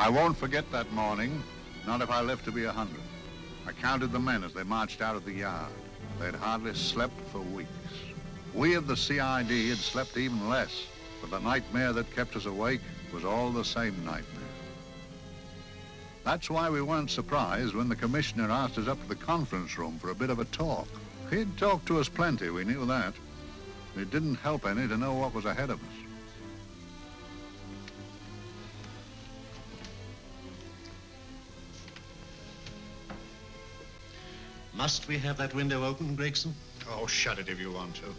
I won't forget that morning, not if I live to be 100. I counted the men as they marched out of the yard. They'd hardly slept for weeks. We of the CID had slept even less, but the nightmare that kept us awake was all the same nightmare. That's why we weren't surprised when the commissioner asked us up to the conference room for a bit of a talk. He'd talked to us plenty, we knew that. It didn't help any to know what was ahead of us. Must we have that window open, Gregson? Oh, shut it if you want to.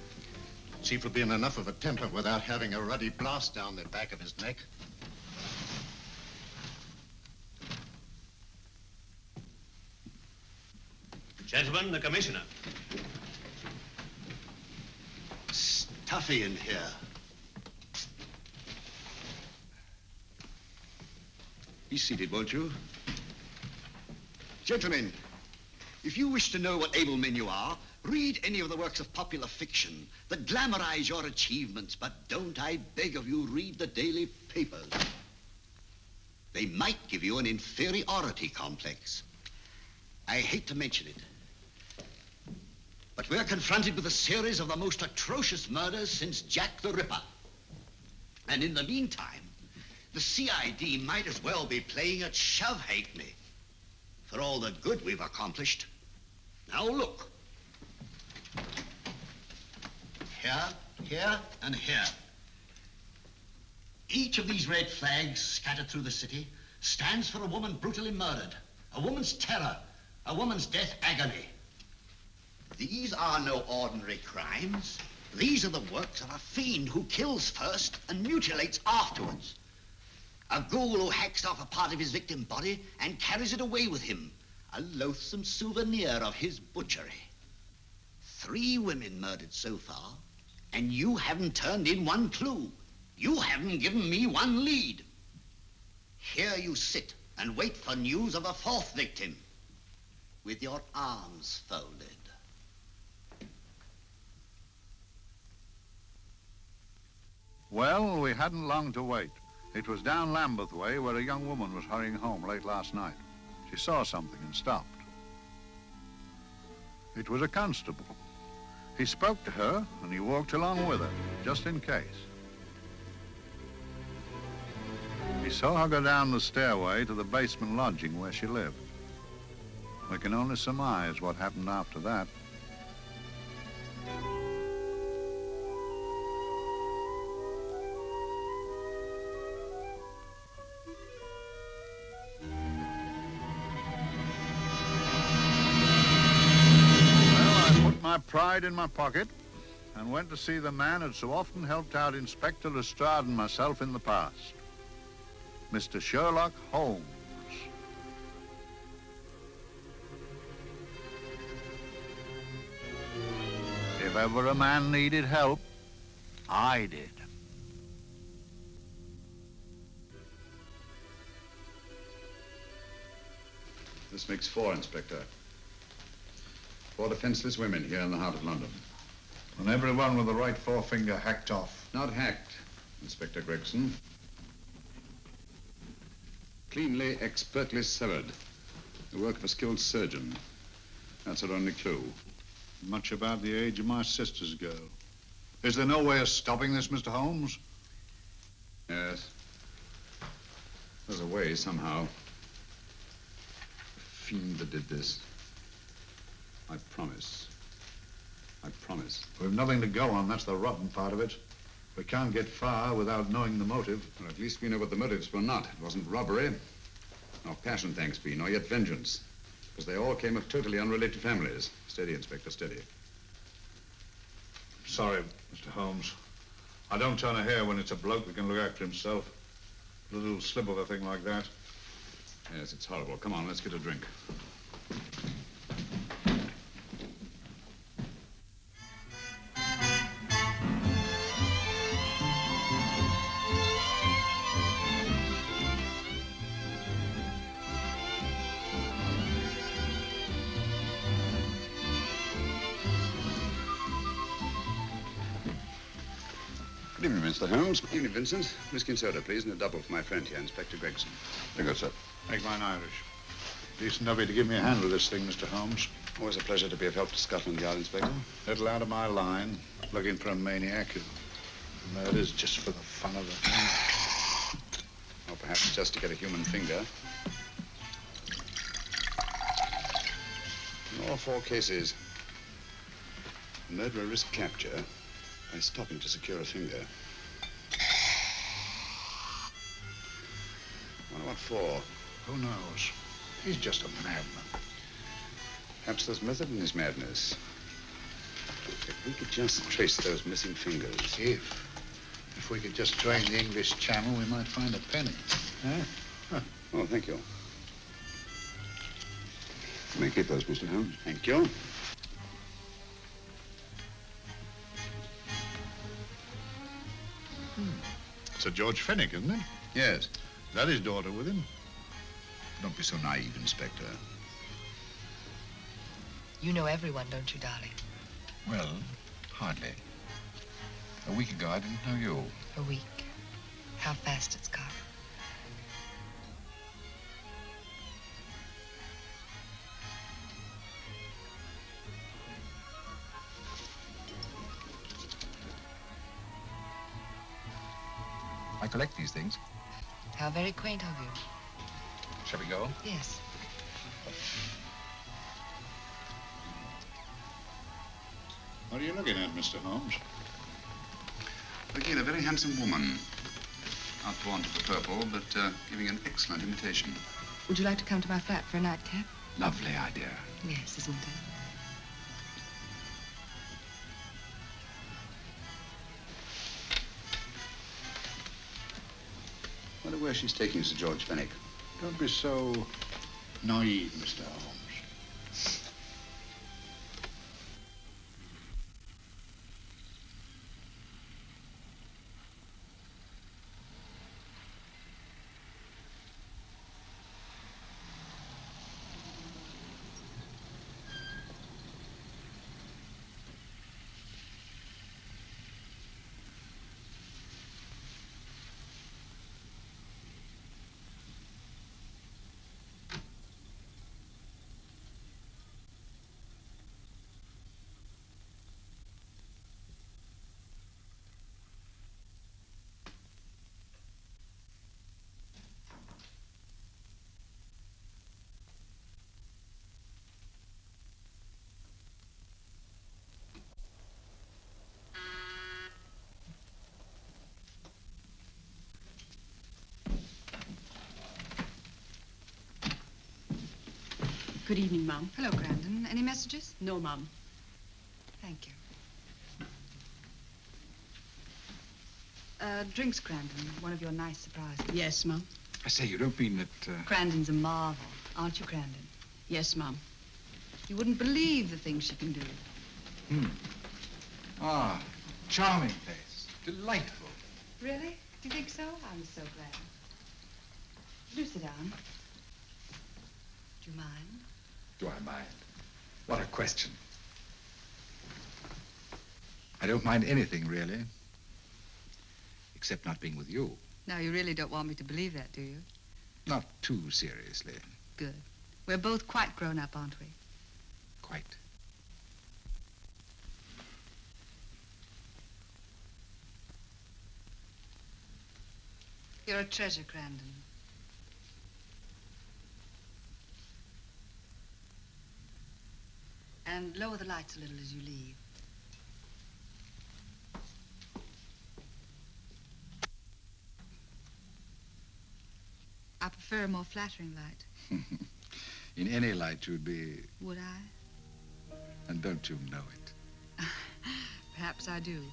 Chief will be in enough of a temper without having a ruddy blast down the back of his neck. Gentlemen, the commissioner. Stuffy in here. Be seated, won't you? Gentlemen, if you wish to know what able men you are, read any of the works of popular fiction that glamorize your achievements, but don't, I beg of you, read the daily papers. They might give you an inferiority complex. I hate to mention it, but we're confronted with a series of the most atrocious murders since Jack the Ripper. And in the meantime, the CID might as well be playing at shove-hate-me for all the good we've accomplished. Now look. Here, here, and here. Each of these red flags scattered through the city stands for a woman brutally murdered, a woman's terror, a woman's death agony. These are no ordinary crimes. These are the works of a fiend who kills first and mutilates afterwards. A ghoul who hacks off a part of his victim body and carries it away with him, a loathsome souvenir of his butchery. 3 women murdered so far, and you haven't turned in one clue. You haven't given me one lead. Here you sit and wait for news of a 4th victim, with your arms folded. Well, we hadn't long to wait. It was down Lambeth way where a young woman was hurrying home late last night. She saw something and stopped. It was a constable. He spoke to her and he walked along with her, just in case. He saw her go down the stairway to the basement lodging where she lived. We can only surmise what happened after that. My pride in my pocket and went to see the man who'd so often helped out Inspector Lestrade and myself in the past, Mr. Sherlock Holmes. If ever a man needed help, I did. This makes 4, Inspector. 4 defenseless women here in the heart of London. And everyone with the right forefinger hacked off. Not hacked, Inspector Gregson. Cleanly, expertly severed. The work of a skilled surgeon. That's our only clue. Much about the age of my sister's girl. Is there no way of stopping this, Mr. Holmes? Yes. There's a way, somehow. The fiend that did this. I promise. I promise. We've nothing to go on. That's the rotten part of it. We can't get far without knowing the motive. Well, at least we know what the motives were not. It wasn't robbery, nor passion, thanks be, nor yet vengeance. Because they all came of totally unrelated families. Steady, Inspector, steady. Sorry, Mr. Holmes. I don't turn a hair when it's a bloke that can look after himself. A little slip of a thing like that. Yes, it's horrible. Come on, let's get a drink. Good evening, Mr. Holmes. Good evening, Vincent. Whiskey and soda, please, and a double for my friend here, Inspector Gregson. Very good, sir. Make mine Irish. Decent of you to give me a hand with this thing, Mr. Holmes. Always a pleasure to be of help to Scotland Yard, Inspector. Little out of my line, looking for a maniac who murders just for the fun of the thing. Or perhaps just to get a human finger. In all 4 cases, the murderer risked capture by stopping to secure a finger. Wonder what for? Who knows? He's just a madman. Perhaps there's method in his madness. If we could just trace those missing fingers. If we could just drain the English Channel, we might find a penny. Huh? Oh, thank you. You may keep those, Mr. Holmes. Thank you. Sir George Fenwick, isn't it? Yes. Is that his daughter with him? Don't be so naive, Inspector. You know everyone, don't you, darling? Well, hardly. A week ago, I didn't know you. A week. How fast it's gone. I collect these things. How very quaint of you. Shall we go? Yes. What are you looking at, Mr. Holmes? Looking at a very handsome woman. Not drawn to the purple, but giving an excellent imitation. Would you like to come to my flat for a nightcap? Lovely idea. Yes, isn't it? Wonder where she's taking Sir George Fenwick. Don't be so naive, Mr. Holmes. Good evening, Mum. Hello, Grandon. Any messages? No, Mum. Thank you. Drinks, Grandon. One of your nice surprises. Yes, Mum. I say, you don't mean that, Grandon's a marvel, aren't you, Grandon? Yes, Mum. You wouldn't believe the things she can do. Ah, charming place. Delightful. Really? Do you think so? I'm so glad. Do sit down. Do you mind? Do I mind? What a question. I don't mind anything, really. Except not being with you. Now, you really don't want me to believe that, do you? Not too seriously. Good. We're both quite grown up, aren't we? Quite. You're a treasure, Grandon. And lower the lights a little as you leave. I prefer a more flattering light. In any light, you'd be... Would I? And don't you know it? Perhaps I do.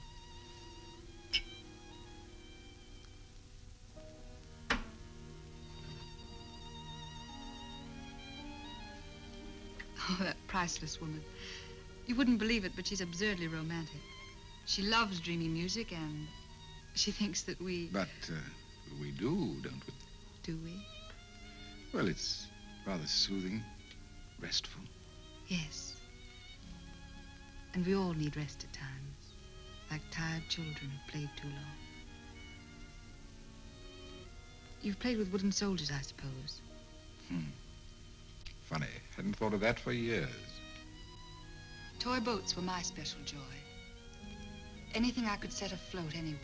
Oh, that priceless woman. You wouldn't believe it, but she's absurdly romantic. She loves dreamy music, and she thinks that we... But we do, don't we? Do we? Well, it's rather soothing, restful. Yes. And we all need rest at times. like tired children who've played too long. You've played with wooden soldiers, I suppose. Funny. Hadn't thought of that for years. Toy boats were my special joy. Anything I could set afloat anywhere.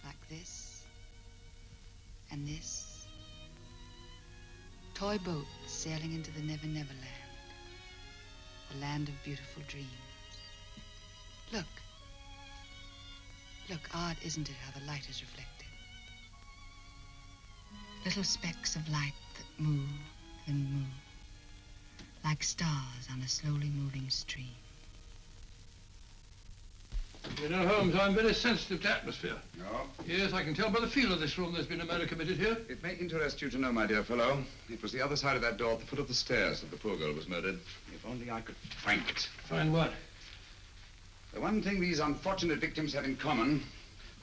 Like this. And this. Toy boats sailing into the Never Never Land. The land of beautiful dreams. Look. Look, odd, isn't it, how the light is reflected? Little specks of light that move and move, like stars on a slowly moving stream. You know, Holmes, I'm very sensitive to atmosphere. No? Yes, I can tell by the feel of this room there's been a murder committed here. It may interest you to know, my dear fellow, it was the other side of that door at the foot of the stairs that the poor girl was murdered. If only I could find it. Find what? The one thing these unfortunate victims had in common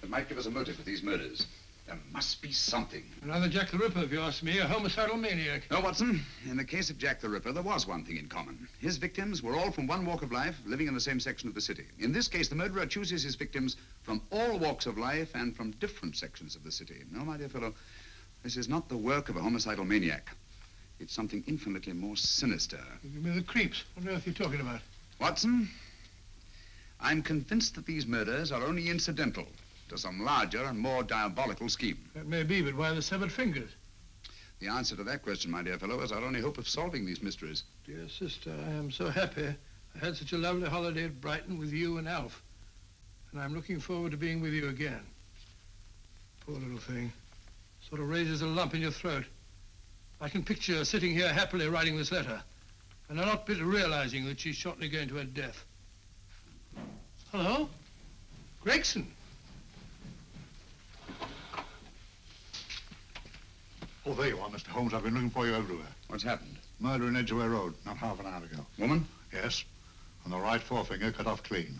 that might give us a motive for these murders. There must be something. Another Jack the Ripper, if you ask me, a homicidal maniac. No, Watson. In the case of Jack the Ripper, there was one thing in common. His victims were all from one walk of life, living in the same section of the city. In this case, the murderer chooses his victims from all walks of life and from different sections of the city. No, my dear fellow, this is not the work of a homicidal maniac. It's something infinitely more sinister. Give me the creeps. What on earth are you talking about? Watson, I'm convinced that these murders are only incidental to some larger and more diabolical scheme. That may be, but why the severed fingers? The answer to that question, my dear fellow, is our only hope of solving these mysteries. Dear sister, I am so happy. I had such a lovely holiday at Brighton with you and Alf. And I'm looking forward to being with you again. Poor little thing. Sort of raises a lump in your throat. I can picture her sitting here happily writing this letter. And I'm not bit realizing that she's shortly going to her death. Hello? Gregson. Oh, there you are, Mr. Holmes. I've been looking for you everywhere. What's happened? Murder in Edgware Road, not half an hour ago. Woman? Yes. And the right forefinger cut off clean.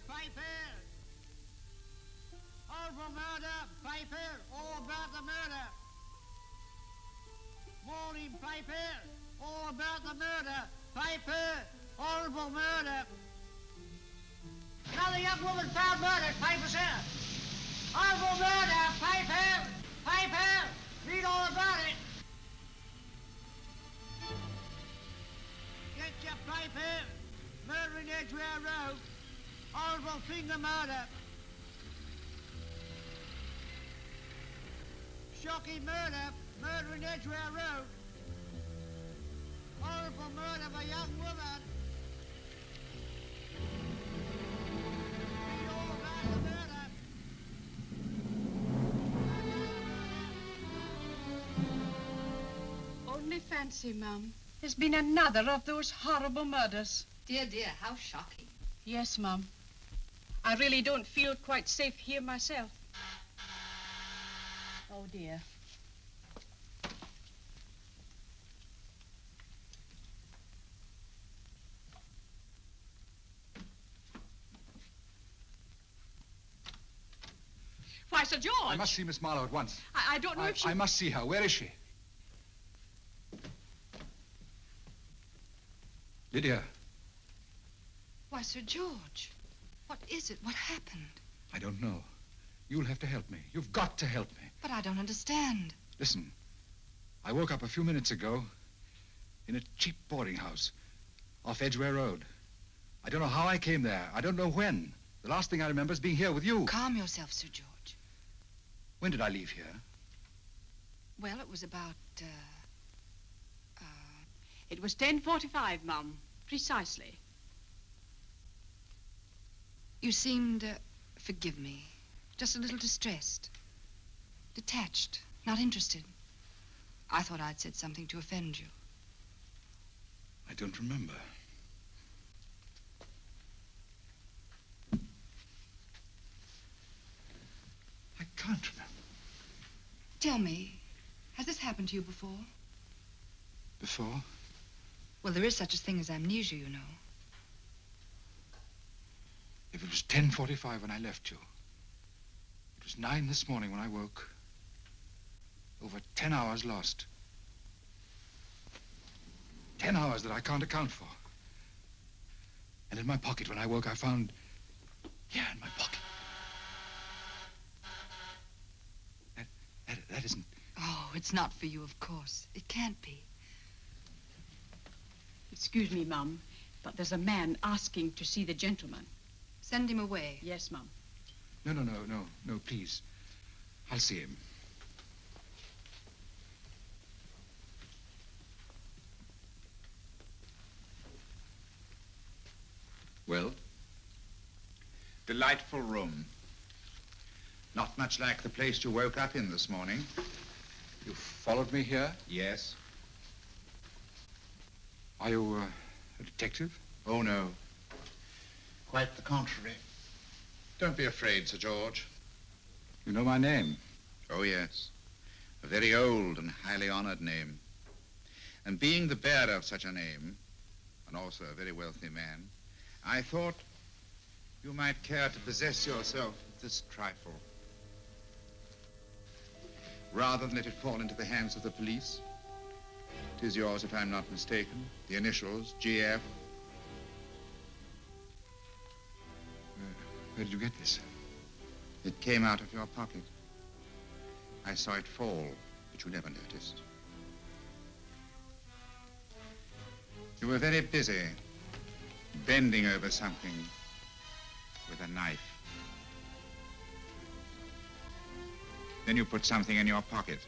Piper! Horrible murder, Piper! All about the murder! Morning, Piper! All about the murder! Piper! Horrible murder! Another young woman found murdered, Piper, sir! Horrible murder, Piper! Piper! Read all about it! Get your Piper! Murder in Edgware Road! Horrible finger murder. Shocking murder. Murder in Edgware Road. Horrible murder of a young woman. Read all about the murder. Only fancy, Mum. There's been another of those horrible murders. Dear, dear, how shocking. Yes, Mum. I really don't feel quite safe here myself. Oh, dear. Why, Sir George! I must see Miss Marlowe at once. I don't know if she... I must see her. Where is she? Lydia. Why, Sir George, what is it? What happened? I don't know. You'll have to help me. You've got to help me. But I don't understand. Listen, I woke up a few minutes ago in a cheap boarding house off Edgware Road. I don't know how I came there. I don't know when. The last thing I remember is being here with you. Calm yourself, Sir George. When did I leave here? Well, it was about It was 10:45, Mum. Precisely. You seemed, forgive me, just a little distressed. Detached, not interested. I thought I'd said something to offend you. I don't remember. I can't remember. Tell me, has this happened to you before? Before? Well, there is such a thing as amnesia, you know. If it was 10:45 when I left you, it was 9 this morning when I woke. Over 10 hours lost. 10 hours that I can't account for. And in my pocket when I woke, I found... Yeah, in my pocket. That isn't... Oh, it's not for you, of course. It can't be. Excuse me, Mum, but there's a man asking to see the gentleman. Send him away. Yes, Mum. No, please. I'll see him. Well? Delightful room. Not much like the place you woke up in this morning. You followed me here? Yes. Are you a detective? Oh, no. Quite the contrary. Don't be afraid, Sir George. You know my name? Oh, yes. A very old and highly honored name. And being the bearer of such a name, and also a very wealthy man, I thought you might care to possess yourself of this trifle. Rather than let it fall into the hands of the police. It is yours, if I'm not mistaken. The initials, GF. Where did you get this? It came out of your pocket. I saw it fall, but you never noticed. You were very busy, bending over something with a knife. Then you put something in your pocket.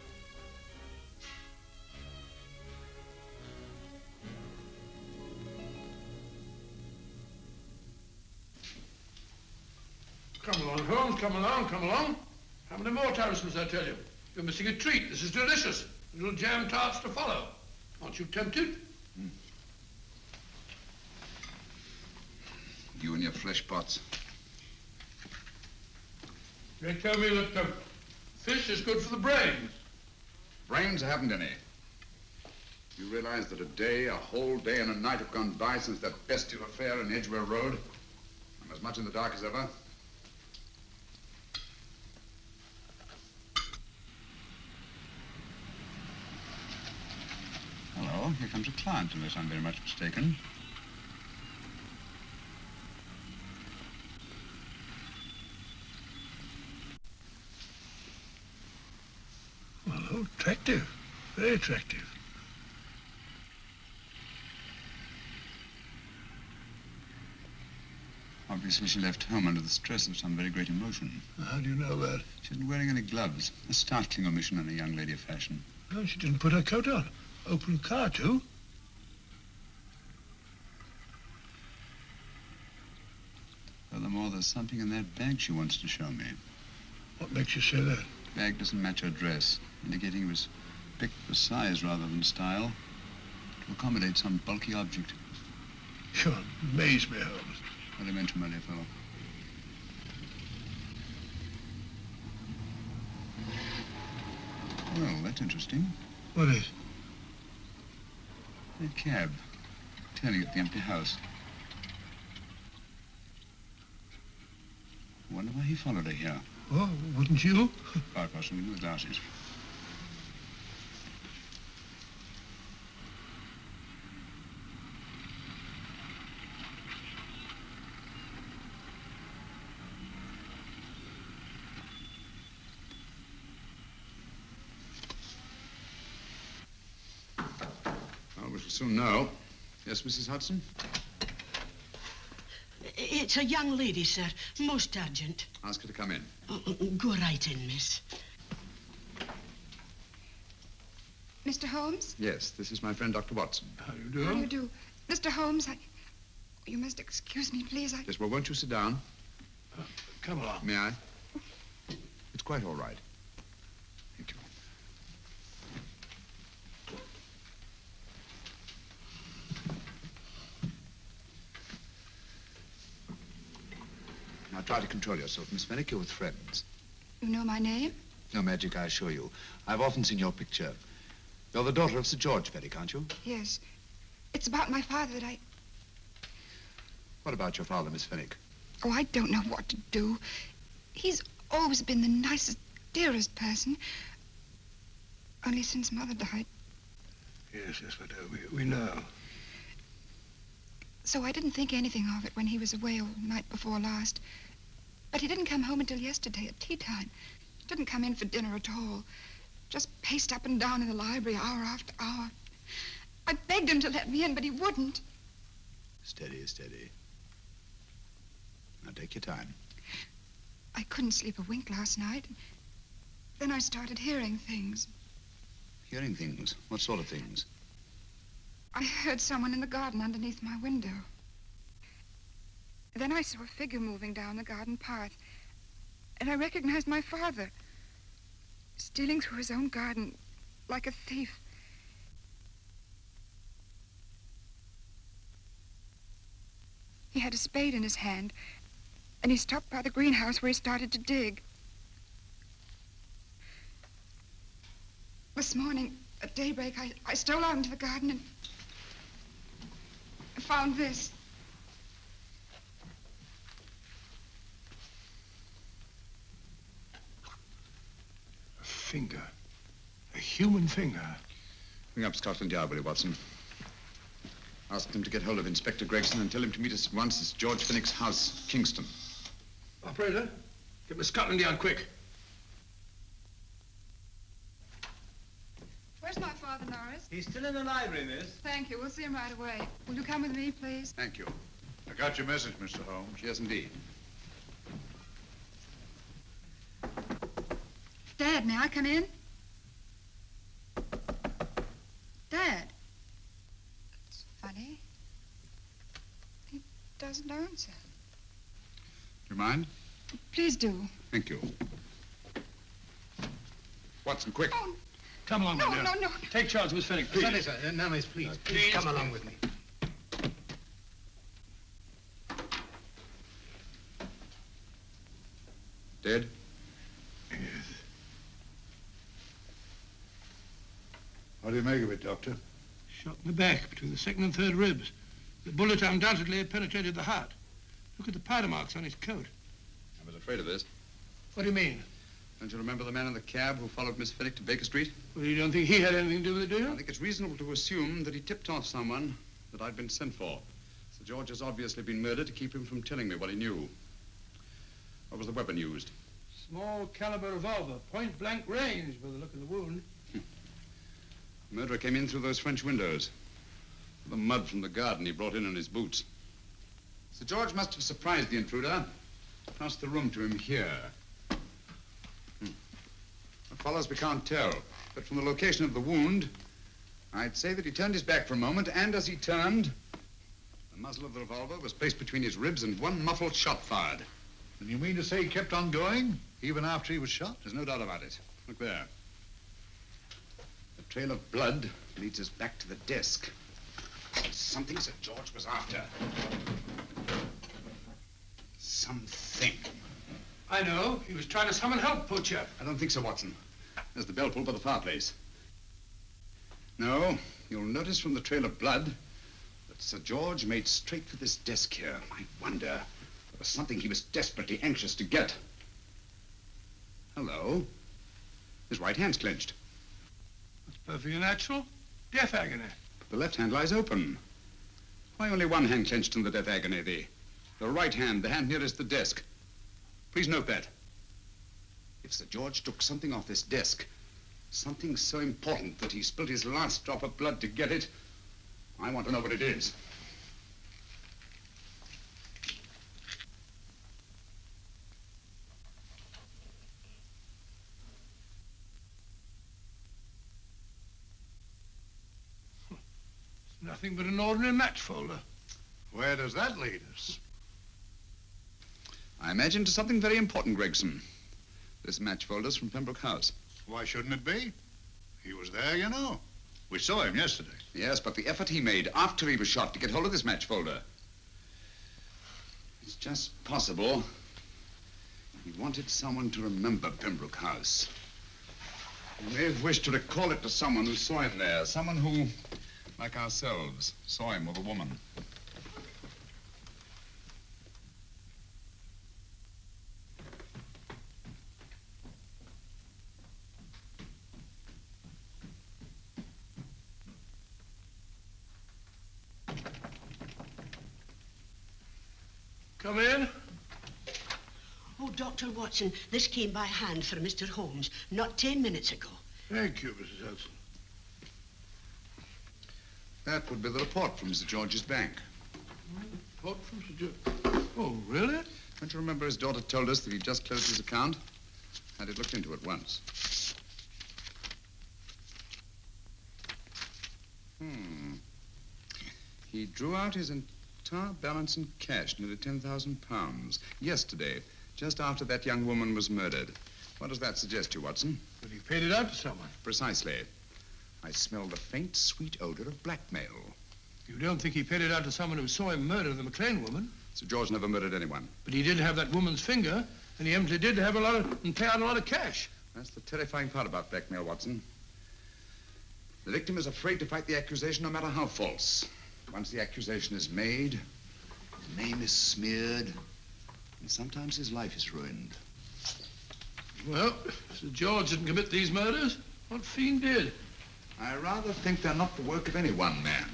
Come along, Holmes, come along, come along. How many more times must I tell you? You're missing a treat. This is delicious. Little jam tarts to follow. Aren't you tempted? You and your flesh pots. They tell me that fish is good for the brains. Brains haven't any. You realize that a whole day and a night have gone by since that bestial affair in Edgware Road? I'm as much in the dark as ever. Hello, here comes a client, unless I'm very much mistaken. Hello, attractive. Very attractive. Obviously, she left home under the stress of some very great emotion. How do you know that? She isn't wearing any gloves. A startling omission in a young lady of fashion. Oh, she didn't put her coat on. Open car, too. Furthermore, there's something in that bag she wants to show me. What makes you say that? The bag doesn't match her dress, indicating it was picked for size rather than style, to accommodate some bulky object. You amaze me, Holmes. What do you mention, my dear fellow? Well, that's interesting. What is? A cab, turning at the empty house. I wonder why he followed her here. Oh, wouldn't you? Quite possibly with glasses. Well, we shall soon know. Yes, Mrs. Hudson? It's a young lady, sir. Most urgent. Ask her to come in. Go right in, miss. Mr. Holmes? Yes, this is my friend, Dr. Watson. How do you do? How do you do? Mr. Holmes, you must excuse me, please. Yes, well, won't you sit down? Come along. May I? It's quite all right. Thank you. Now try to control yourself, Miss Fenwick. You're with friends. You know my name? No magic, I assure you. I've often seen your picture. You're the daughter of Sir George Fenwick, aren't you? Yes. It's about my father that I... What about your father, Miss Fenwick? Oh, I don't know what to do. He's always been the nicest, dearest person. Only since Mother died. Yes, but we know. So I didn't think anything of it when he was away all night before last. But he didn't come home until yesterday at tea time. Didn't come in for dinner at all. Just paced up and down in the library hour after hour. I begged him to let me in, but he wouldn't. Steady, steady. Now take your time. I couldn't sleep a wink last night. Then I started hearing things. Hearing things? What sort of things? I heard someone in the garden underneath my window. Then I saw a figure moving down the garden path. And I recognized my father, stealing through his own garden like a thief. He had a spade in his hand, and he stopped by the greenhouse where he started to dig. This morning, at daybreak, I stole out into the garden and I found this. A finger. A human finger. Bring up Scotland Yard, will you, Watson? Ask them to get hold of Inspector Gregson and tell him to meet us at once at George Fenwick's house, Kingston. Operator, get me Scotland Yard quick. Where's my father, Norris? He's still in the library, miss. Thank you. We'll see him right away. Will you come with me, please? Thank you. I got your message, Mr. Holmes. Yes, indeed. Dad, may I come in? Dad. It's funny. He doesn't answer. Do you mind? Please do. Thank you. Watson, quick. Oh, Come along, no, my dear. no, no. Take charge, Miss Fenwick, please. Sorry, sir. Now, miss, please. Please come along with me. Dead? Yes. What do you make of it, Doctor? Shot in the back between the second and third ribs. The bullet undoubtedly had penetrated the heart. Look at the powder marks on his coat. I was afraid of this. What do you mean? Don't you remember the man in the cab who followed Miss Fenwick to Baker Street? Well, you don't think he had anything to do with it, do I you? think it's reasonable to assume that he tipped off someone that I'd been sent for. Sir George has obviously been murdered to keep him from telling me what he knew. What was the weapon used? Small caliber revolver, point blank range by the look of the wound. The murderer came in through those French windows. The mud from the garden he brought in his boots. Sir George must have surprised the intruder. Crossed the room to him here. What follows we can't tell. But from the location of the wound, I'd say that he turned his back for a moment, and as he turned, the muzzle of the revolver was placed between his ribs and one muffled shot fired. And you mean to say he kept on going, even after he was shot? There's no doubt about it. Look there. The trail of blood leads us back to the desk. There's something Sir George was after. Something. I know. He was trying to summon help, poor chap. I don't think so, Watson. There's the bell pull by the fireplace. No, you'll notice from the trail of blood that Sir George made straight for this desk here. I wonder, there was something he was desperately anxious to get. Hello. His right hand's clenched. That's perfectly natural. Death agony. The left hand lies open. Why only one hand clenched in the death agony? The right hand, the hand nearest the desk. Please note that. If Sir George took something off this desk, something so important that he spilled his last drop of blood to get it, I want to know what it is. nothing but an ordinary match folder. Where does that lead us? I imagine to something very important, Gregson. This match folder's from Pembroke House. Why shouldn't it be? He was there, you know. We saw him yesterday. Yes, but the effort he made after he was shot to get hold of this match folder. It's just possible he wanted someone to remember Pembroke House. He may have wished to recall it to someone who saw him there. Someone who, like ourselves, saw him with a woman. Come in. Oh, Dr. Watson, this came by hand for Mr. Holmes not 10 minutes ago. Thank you, Mrs. Hudson. That would be the report from Sir George's bank. Report from Sir George? Oh, really? Don't you remember his daughter told us that he'd just closed his account? Had it looked into at once. He drew out his entire balance in cash, nearly £10,000, yesterday, just after that young woman was murdered. What does that suggest to you, Watson? But he paid it out to someone. Precisely. I smell the faint, sweet odor of blackmail. You don't think he paid it out to someone who saw him murder the McLean woman? Sir George never murdered anyone. But he did have that woman's finger, and he evidently did have and pay out a lot of cash. That's the terrifying part about blackmail, Watson. The victim is afraid to fight the accusation, no matter how false. Once the accusation is made, his name is smeared, and sometimes his life is ruined. Well, Sir George didn't commit these murders. What fiend did? I rather think they're not the work of any one man.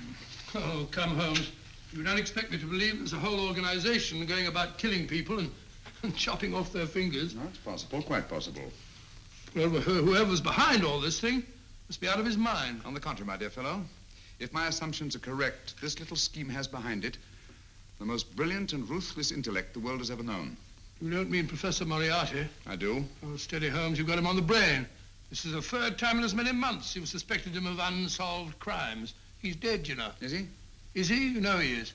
Oh, come, Holmes. You don't expect me to believe there's a whole organization going about killing people and chopping off their fingers. No, it's possible, quite possible. Well, whoever's behind all this thing must be out of his mind. On the contrary, my dear fellow, if my assumptions are correct, this little scheme has behind it the most brilliant and ruthless intellect the world has ever known. You don't mean Professor Moriarty? I do. Oh, steady, Holmes. You've got him on the brain. This is the third time in as many months you've suspected him of unsolved crimes. He's dead, you know. Is he? Is he? You know he is.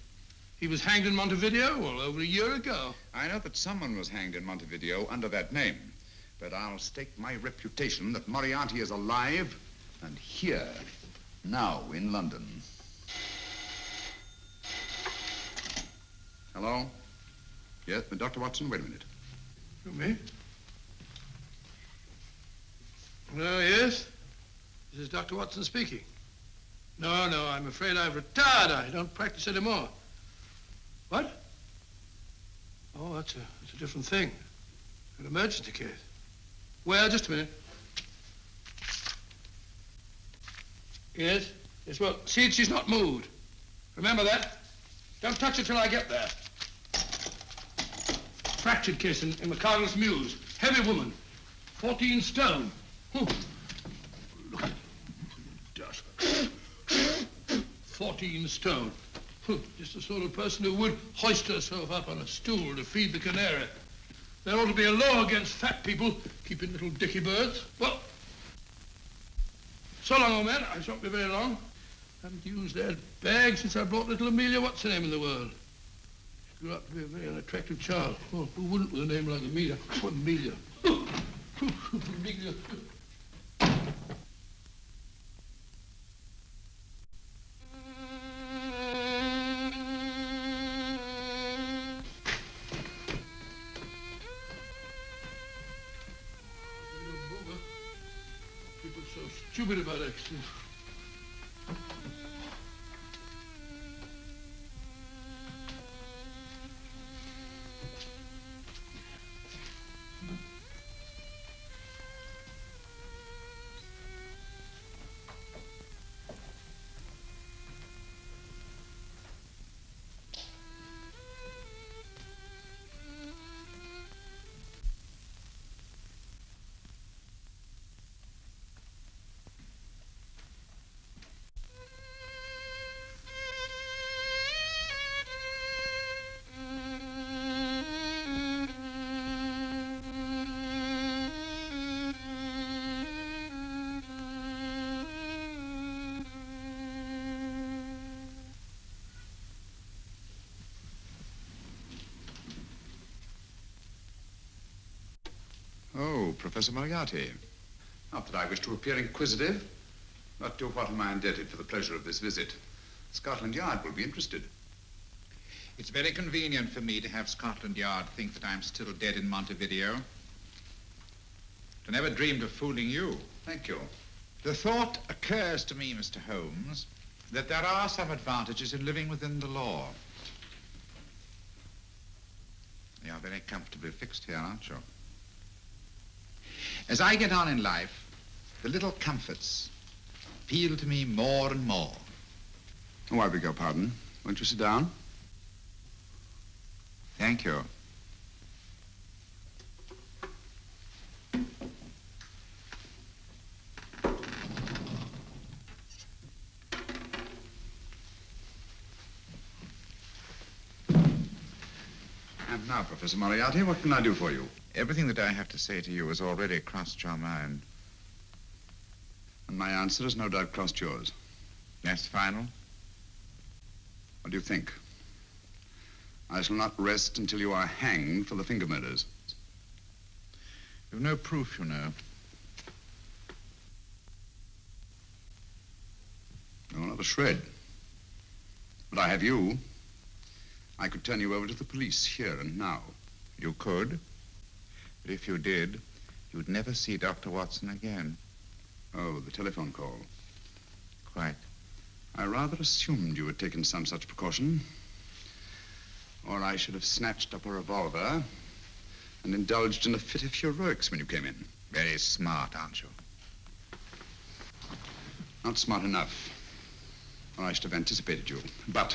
He was hanged in Montevideo, well, over a year ago. I know that someone was hanged in Montevideo under that name. But I'll stake my reputation that Moriarty is alive and here, now in London. Hello? Yes, Dr. Watson, wait a minute. You me? Oh, yes? This is Dr. Watson speaking. No, I'm afraid I've retired. I don't practice anymore. What? Oh, that's a different thing. An emergency case. Well, just a minute. Yes? Yes, well, see, she's not moved. Remember that? Don't touch her till I get there. Fractured case in McCardle's Mews. Heavy woman. 14 stone. Look at dust. 14 stone. Just the sort of person who would hoist herself up on a stool to feed the canary. There ought to be a law against fat people keeping little dicky birds. Well, so long, old man. I shan't be very long. Haven't used that bag since I brought little Amelia, what's her name in the world? She grew up to be a very unattractive child. Well, who wouldn't with a name like Amelia? Oh, Amelia. Amelia. People are so stupid about accidents. Oh, Professor Moriarty. Not that I wish to appear inquisitive, but to what am I indebted for the pleasure of this visit? Scotland Yard will be interested. It's very convenient for me to have Scotland Yard think that I'm still dead in Montevideo. I never dreamed of fooling you. Thank you. The thought occurs to me, Mr. Holmes, that there are some advantages in living within the law. You're very comfortably fixed here, aren't you? As I get on in life, the little comforts appeal to me more and more. Oh, I beg your pardon. Won't you sit down? Thank you. And now, Professor Moriarty, what can I do for you? Everything that I have to say to you has already crossed your mind. And my answer has no doubt crossed yours. That's final? What do you think? I shall not rest until you are hanged for the finger murders. You've no proof, you know. No, not a shred. But I have you. I could turn you over to the police here and now. You could. But if you did, you'd never see Dr. Watson again. Oh, the telephone call. Quite. I rather assumed you had taken some such precaution. Or I should have snatched up a revolver and indulged in a fit of heroics when you came in. Very smart, aren't you? Not smart enough. Or I should have anticipated you. But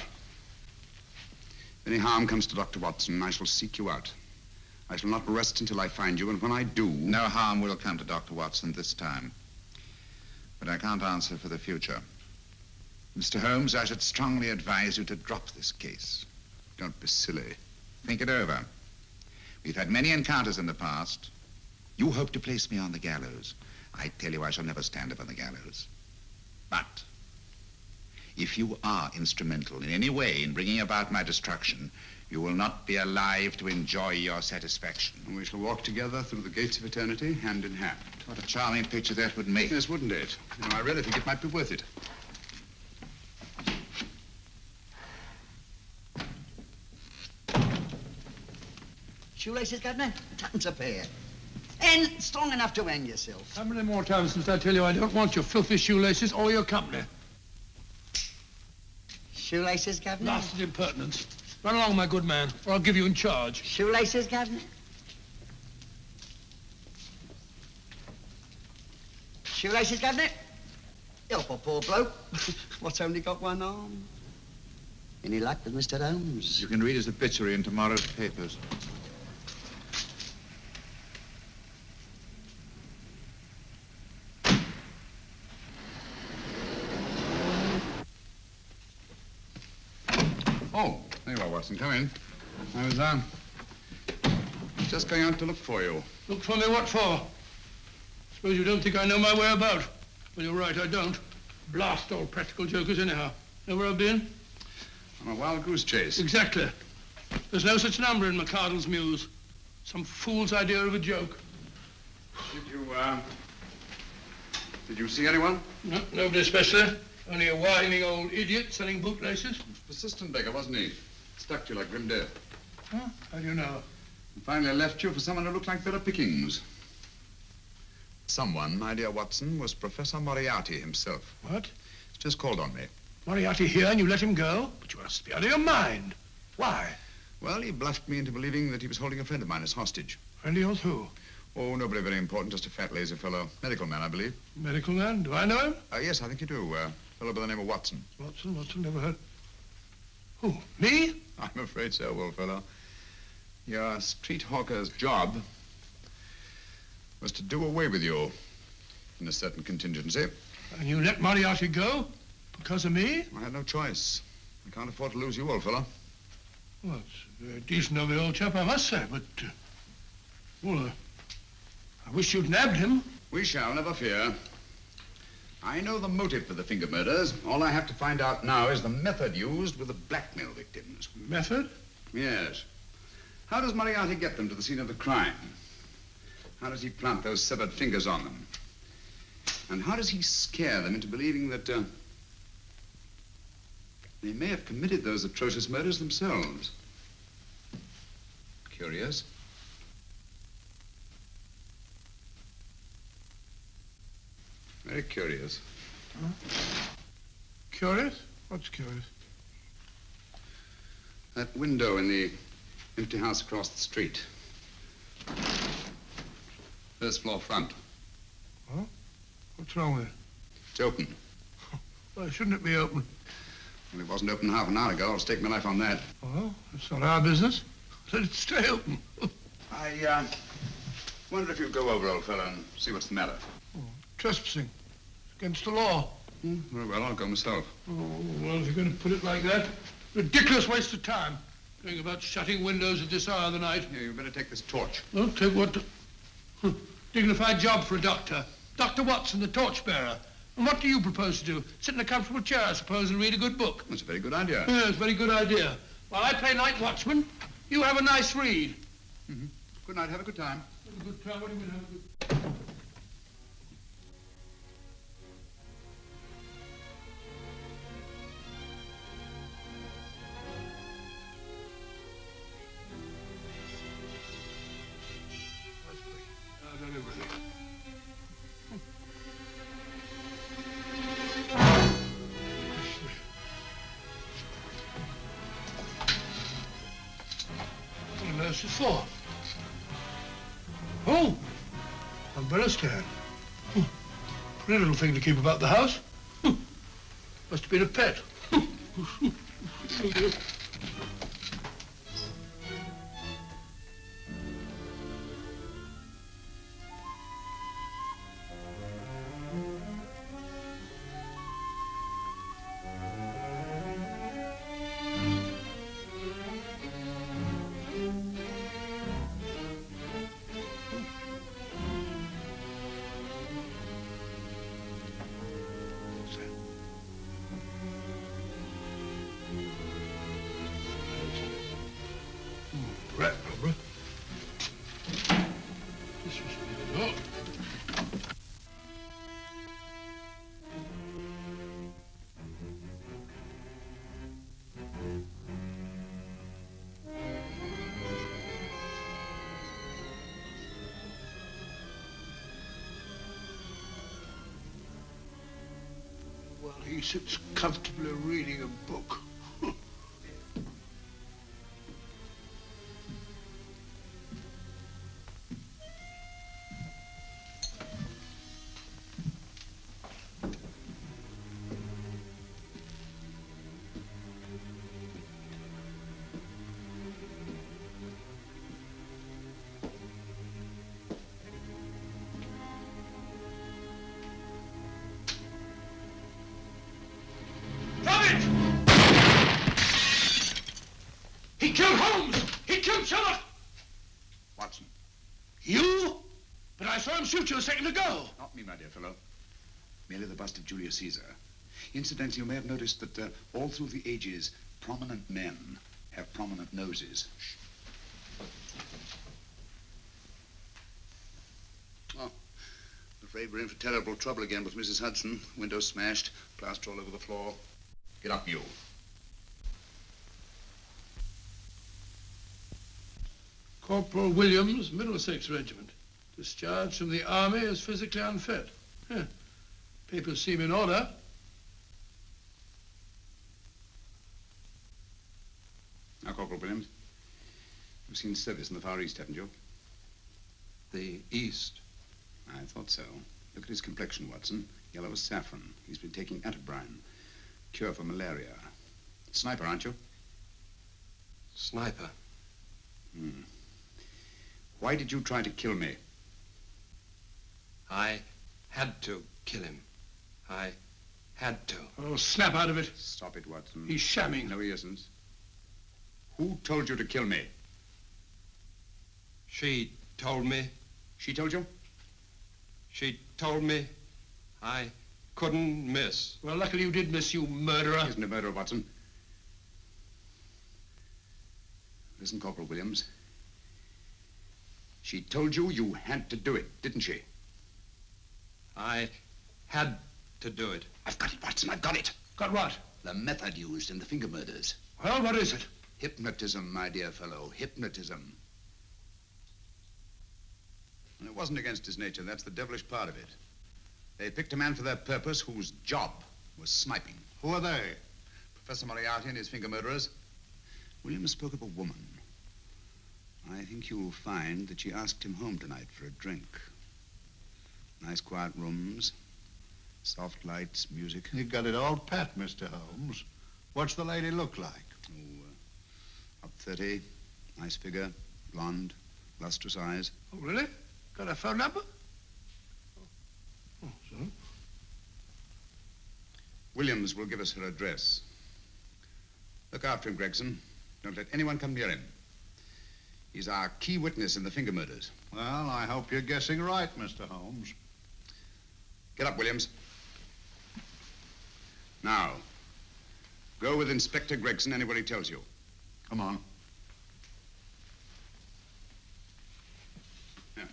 if any harm comes to Dr. Watson, I shall seek you out. I shall not rest until I find you, and when I do... No harm will come to Dr. Watson this time. But I can't answer for the future. Mr. Holmes, I should strongly advise you to drop this case. Don't be silly. Think it over. We've had many encounters in the past. You hope to place me on the gallows. I tell you I shall never stand upon the gallows. But if you are instrumental in any way in bringing about my destruction, you will not be alive to enjoy your satisfaction. And we shall walk together through the gates of eternity, hand in hand. What a charming picture that would make. Yes, wouldn't it? You know, I really think it might be worth it. Shoelaces, Governor? Tuppence a pair. And strong enough to hang yourself. How many more times must I tell you I don't want your filthy shoelaces or your company? Shoelaces, Governor? Blasted impertinence. Run along, my good man, or I'll give you in charge. Shoelaces, Governor? Shoelaces, Governor? Help a poor bloke. What's only got one arm? Any luck with Mr. Holmes? You can read his obituary in tomorrow's papers. Oh, there you are, Watson. Come in. I was, just going out to look for you. Look for me what for? Suppose you don't think I know my way about. Well, you're right, I don't. Blast all practical jokers anyhow. Know where I've been? On a wild goose chase. Exactly. There's no such number in McCardle's Muse. Some fool's idea of a joke. Did you see anyone? No, nobody especially. Only a whining old idiot selling bootlaces. Persistent beggar, wasn't he? Stuck to you like grim death. Huh? How do you know? And finally left you for someone who looked like better pickings. Someone, my dear Watson, was Professor Moriarty himself. What? He's just called on me. Moriarty here and you let him go? But you must be out of your mind. Why? Well, he bluffed me into believing that he was holding a friend of mine as hostage. Friend of yours who? Oh, nobody very important, just a fat, lazy fellow. Medical man, I believe. Medical man? Do I know him? Yes, I think you do. Fellow by the name of Watson. Watson, never heard. Who, me? I'm afraid so, old fellow. Your street hawker's job was to do away with you in a certain contingency. And you let Moriarty go? Because of me? I had no choice. I can't afford to lose you, old fellow. Well, it's very decent of the old chap, I must say, but... I wish you'd nabbed him. We shall, never fear. I know the motive for the finger murders. All I have to find out now is the method used with the blackmail victims. Method? Yes. How does Moriarty get them to the scene of the crime? How does he plant those severed fingers on them? And how does he scare them into believing that they may have committed those atrocious murders themselves? Curious. Very curious. Huh? Curious? What's curious? That window in the empty house across the street. First floor front. Huh? What's wrong with it? It's open. Why shouldn't it be open? Well, it wasn't open half an hour ago. I'll stake my life on that. Well, it's not our business. Let it stay open. I wonder if you'd go over, old fellow, and see what's the matter. Oh, trespassing. It's against the law. Very well, I'll go myself. Oh, well, if you're going to put it like that, ridiculous waste of time. Going about shutting windows at this hour of the night. Yeah, you better take this torch. Well, take what? Dignified job for a doctor. Dr. Watson, the torchbearer. And what do you propose to do? Sit in a comfortable chair, I suppose, and read a good book? That's a very good idea. Yes, very good idea. While I play night watchman, you have a nice read. Mm-hmm. Good night. Have a good time. Have a good time? What do you mean, have a good time? What is for? Oh, umbrella stand. Pretty little thing to keep about the house. Must have been a pet. He sits comfortably reading a book. He killed Holmes! He killed Sherlock! Watson. You? But I saw him shoot you a second ago. Not me, my dear fellow. Merely the bust of Julius Caesar. Incidentally, you may have noticed that all through the ages, prominent men have prominent noses. Oh, I'm afraid we're in for terrible trouble again with Mrs. Hudson. Window smashed, plaster all over the floor. Get up, you. Corporal Williams, Middlesex Regiment. Discharged from the army as physically unfit. Papers seem in order. Now, Corporal Williams, you've seen service in the Far East, haven't you? The East? I thought so. Look at his complexion, Watson. Yellow as saffron. He's been taking atabrine. Cure for malaria. Sniper, aren't you? Sniper. Why did you try to kill me? I had to kill him. I had to. Oh, snap out of it. Stop it, Watson. He's shamming. No, he isn't. Who told you to kill me? She told me. She told you? She told me I couldn't miss. Well, luckily you did miss, you murderer. He isn't a murderer, Watson. Listen, Corporal Williams. She told you you had to do it, didn't she? I had to do it. I've got it, Watson, I've got it. Got what? The method used in the finger murders. Well, what is it? Hypnotism, my dear fellow, hypnotism. And it wasn't against his nature, that's the devilish part of it. They picked a man for their purpose whose job was sniping. Who are they? Professor Moriarty and his finger murderers. Williams spoke of a woman. I think you'll find that she asked him home tonight for a drink. Nice quiet rooms, soft lights, music. You got it all pat, Mr. Holmes. What's the lady look like? Oh, up 30, nice figure, blonde, lustrous eyes. Oh, really? Got a phone number? Oh, so? Williams will give us her address. Look after him, Gregson. Don't let anyone come near him. He's our key witness in the finger murders. Well, I hope you're guessing right, Mr. Holmes. Get up, Williams. Now, go with Inspector Gregson anywhere he tells you. Come on. Yeah.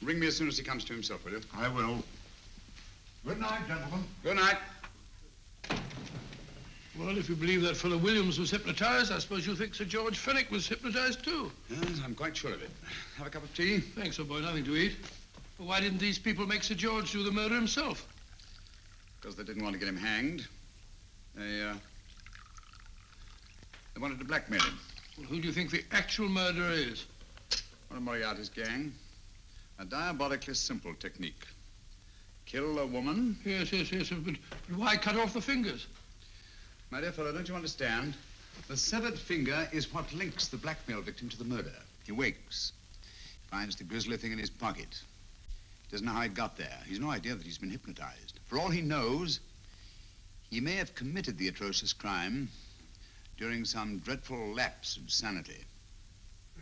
Ring me as soon as he comes to himself, will you? I will. Good night, gentlemen. Good night. Well, if you believe that fellow Williams was hypnotized, I suppose you think Sir George Fenwick was hypnotized too. Yes, I'm quite sure of it. Have a cup of tea? Thanks, old boy. Nothing to eat. Well, why didn't these people make Sir George do the murder himself? Because they didn't want to get him hanged. They wanted to blackmail him. Well, who do you think the actual murderer is? One of Moriarty's gang. A diabolically simple technique. Kill a woman. Yes, but why cut off the fingers? My dear fellow, don't you understand? The severed finger is what links the blackmail victim to the murder. He wakes, finds the grisly thing in his pocket. He doesn't know how it got there. He's no idea that he's been hypnotized. For all he knows, he may have committed the atrocious crime during some dreadful lapse of sanity.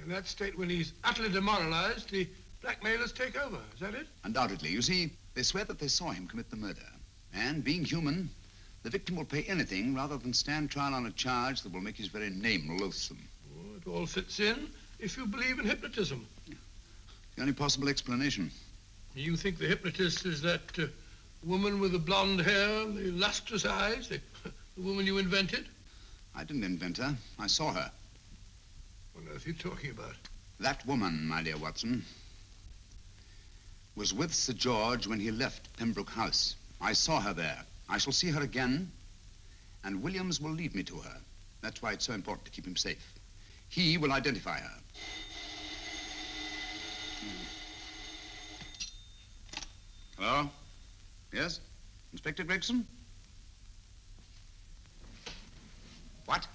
In that state, when he's utterly demoralized, the blackmailers take over. Is that it? Undoubtedly. You see, they swear that they saw him commit the murder. And being human, the victim will pay anything rather than stand trial on a charge that will make his very name loathsome. Oh, it all fits in if you believe in hypnotism. The only possible explanation. You think the hypnotist is that woman with the blonde hair and the lustrous eyes, the woman you invented? I didn't invent her. I saw her. What on earth are you talking about? That woman, my dear Watson, was with Sir George when he left Pembroke House. I saw her there. I shall see her again, and Williams will lead me to her. That's why it's so important to keep him safe. He will identify her. Hello? Yes? Inspector Gregson? What?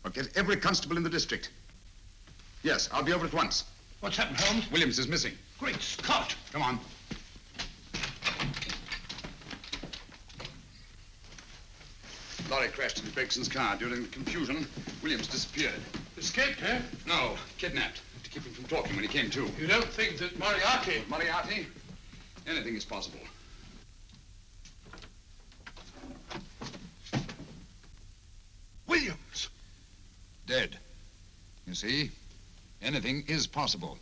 I'll get every constable in the district. Yes, I'll be over at once. What's happened, Holmes? Williams is missing. Great Scott! Come on. Lorry crashed into Gregson's car. During the confusion, Williams disappeared. Escaped, eh? No, kidnapped. To keep him from talking when he came to. You don't think that Moriarty... With Moriarty? Anything is possible. Williams! Dead. You see, anything is possible.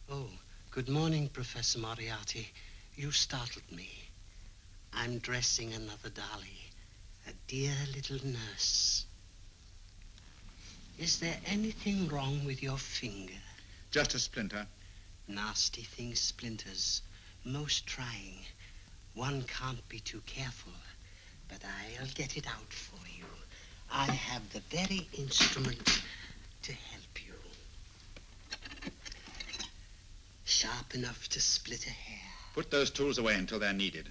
Oh, good morning, Professor Moriarty. You startled me. I'm dressing another dolly, a dear little nurse. Is there anything wrong with your finger? Just a splinter. Nasty things, splinters. Most trying. One can't be too careful, but I'll get it out for you. I have the very instrument to help you. Sharp enough to split a hair. Put those tools away until they're needed.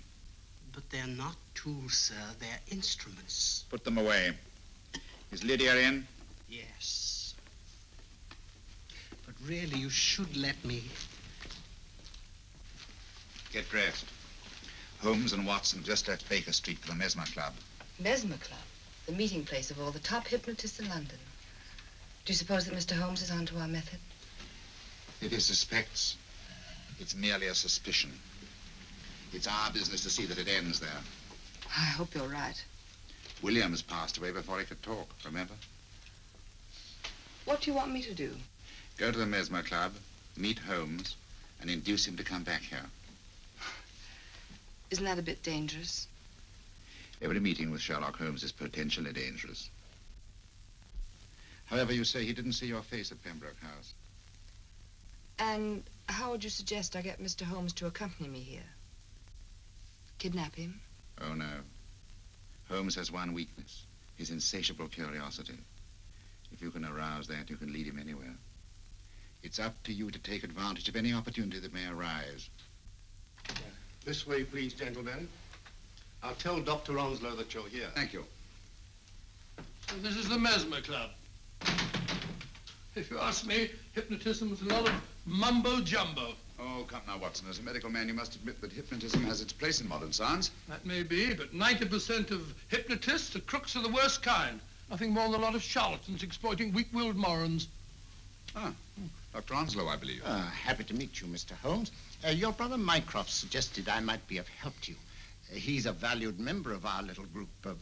But they're not tools, sir. They're instruments. Put them away. Is Lydia in? Yes. But really, you should let me. Get dressed. Holmes and Watson just left Baker Street for the Mesmer Club. Mesmer Club? The meeting place of all the top hypnotists in London. Do you suppose that Mr. Holmes is onto our method? If he suspects, it's merely a suspicion. It's our business to see that it ends there. I hope you're right. Williams passed away before he could talk, remember? What do you want me to do? Go to the Mesmer Club, meet Holmes, and induce him to come back here. Isn't that a bit dangerous? Every meeting with Sherlock Holmes is potentially dangerous. However, you say he didn't see your face at Pembroke House. And how would you suggest I get Mr. Holmes to accompany me here? Kidnap him? Oh, no. Holmes has one weakness, his insatiable curiosity. If you can arouse that, you can lead him anywhere. It's up to you to take advantage of any opportunity that may arise. This way, please, gentlemen. I'll tell Dr. Onslow that you're here. Thank you. So this is the Mesmer Club. If you ask me, hypnotism is a lot of mumbo-jumbo. Oh, come now, Watson. As a medical man, you must admit that hypnotism has its place in modern science. That may be, but 90% of hypnotists are crooks of the worst kind. Nothing more than a lot of charlatans exploiting weak-willed morons. Ah, Dr. Onslow, I believe. Happy to meet you, Mr. Holmes. Your brother Mycroft suggested I might be of help to you. He's a valued member of our little group of